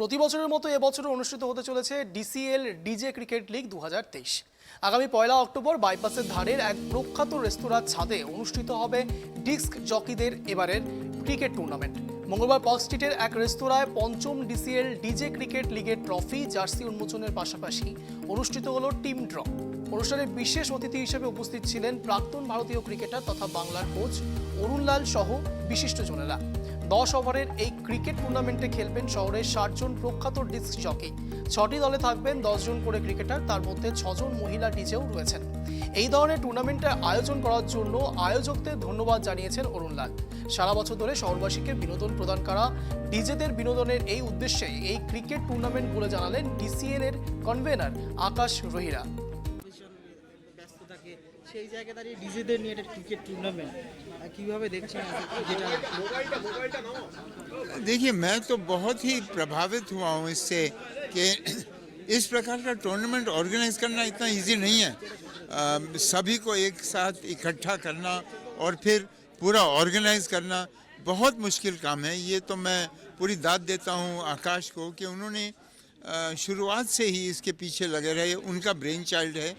প্রতি বছরের মতো এবছরও অনুষ্ঠিত হতে চলেছে ডিসিএল ডিজে ক্রিকেট লিগ 2023। আগামী 1 অক্টোবর বাইপাসের ধারের এক প্রখ্যাত রেস্তোরাঁর ছাদে অনুষ্ঠিত হবে ডিস্ক জকিদের এবারের ক্রিকেট টুর্নামেন্ট। মঙ্গলবার পার্ক স্ট্রিটের এক রেস্তোরাঁয় পঞ্চম ডিসিএল ডিজে ক্রিকেট লিগের ট্রফি জার্সি উন্মোচনের পাশাপাশি অনুষ্ঠিত হলো টিম ড্র। অনুষ্ঠানে বিশেষ অতিথি হিসেবে উপস্থিত ছিলেন প্রাক্তন ভারতীয় ক্রিকেটার তথা বাংলার কোচ অরুণ সহ বিশিষ্টজনেরা। 10 ওভারের এই ক্রিকেট টুর্নামেন্টে খেলবেন শহরের 60 জন প্রখ্যাত ডিস্ক জকি। 6টি দলে থাকবেন 10 জন করে ক্রিকেটার, তার মধ্যে 6 জন মহিলা ডিজেও রয়েছেন। এই ধরনের টুর্নামেন্টের আয়োজন করার জন্য আয়োজকদের ধন্যবাদ জানিয়েছেন অরুণ। সারা বছর ধরে শহরবাসীকে বিনোদন প্রদান করা ডিজেদের বিনোদনের এই উদ্দেশ্যে এই ক্রিকেট টুর্নামেন্ট বলে জানালেন ডিসিএল এর কনভেনার আকাশ রহিরা। সেই জায়গায় দাঁড়িয়ে ডিজেদের নিয়ে একটা ক্রিকেট टूर्नामेंट কিভাবে দেখছেন? देखिए, मैं तो बहुत ही प्रभावित हुआ हूँ इससे कि इस प्रकार का टूर्नामेंट ऑर्गेनाइज करना इतना इजी नहीं है। सभी को एक साथ इकट्ठा करना और फिर पूरा ऑर्गेनाइज करना बहुत मुश्किल काम है। ये तो मैं पूरी दाद देता हूँ आकाश को कि उन्होंने शुरुआत से ही इसके पीछे लगे रहे। उनका ब्रेन चाइल्ड है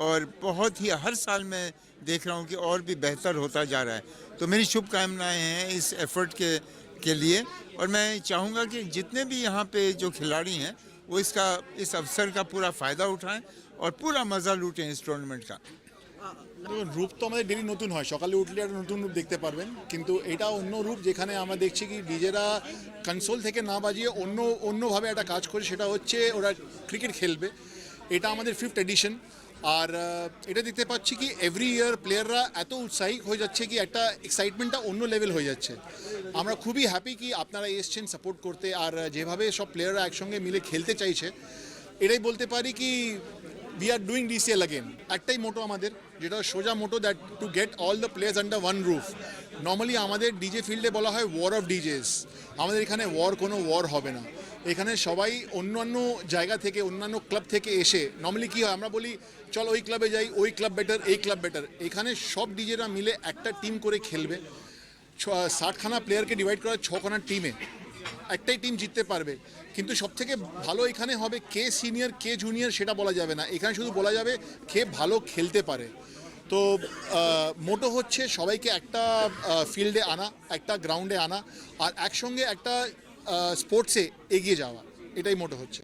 और बहुत ही हर साल मैं देख रहा हूँ कि और भी बेहतर होता जा रहा है। तो मेरी शुभकामनाएं हैं इस एफर्ट के लिए, और मैं चाहूँगा कि जितने भी यहाँ पे जो खिलाड़ी हैं वो इस अवसर का पूरा फ़ायदा उठाएं और पूरा मज़ा लूटें इस टूर्नामेंट का। রূপ তো আমাদের ডেলি নতুন হয়, সকালে উঠলে একটা নতুন রূপ দেখতে পারবেন, কিন্তু এটা অন্য রূপ যেখানে আমরা দেখছি কি ডিজেরা কনসোল থেকে না বাজিয়ে অন্যভাবে একটা কাজ করে, সেটা হচ্ছে ওরা ক্রিকেট খেলবে। এটা আমাদের 5th এডিশন। আর এটা দেখতে পাচ্ছি কি এভরি ইয়ার প্লেয়াররা এত উৎসাহী হয়ে যাচ্ছে কি একটা এক্সাইটমেন্টটা অন্য লেভেল হয়ে যাচ্ছে। আমরা খুবই হ্যাপি কি আপনারা এসছেন সাপোর্ট করতে, আর যেভাবে সব প্লেয়াররা একসঙ্গে মিলে খেলতে চাইছে, এটাই বলতে পারি কি we are doing DCL again. একটাই মোটো আমাদের, যেটা সোজা motto, that to get all the players under one roof. Normally আমাদের ডিজে ফিল্ডে বলা হয় ওয়ার অফ ডিজেস। আমাদের এখানে কোনো ওয়ার হবে না। এখানে সবাই অন্যান্য জায়গা থেকে, অন্যান্য ক্লাব থেকে এসে, নর্মালি কী হয় আমরা বলি চল ওই ক্লাবে যাই, ওই ক্লাব বেটার, এই ক্লাব বেটার। এখানে সব ডিজেরা মিলে একটা টিম করে খেলবে। 60খানা প্লেয়ারকে ডিভাইড করা 6খানা টিমে একটাই টিম জিততে পারবে। কিন্তু সবথেকে ভালো এখানে হবে কে সিনিয়র কে জুনিয়র সেটা বলা যাবে না, এখানে শুধু বলা যাবে কে ভালো খেলতে পারে। তো মোটো হচ্ছে সবাইকে একটা ফিল্ডে আনা, একটা গ্রাউন্ডে আনা, আর একসঙ্গে একটা স্পোর্টসে এগিয়ে যাওয়া, এটাই মোটো হচ্ছে।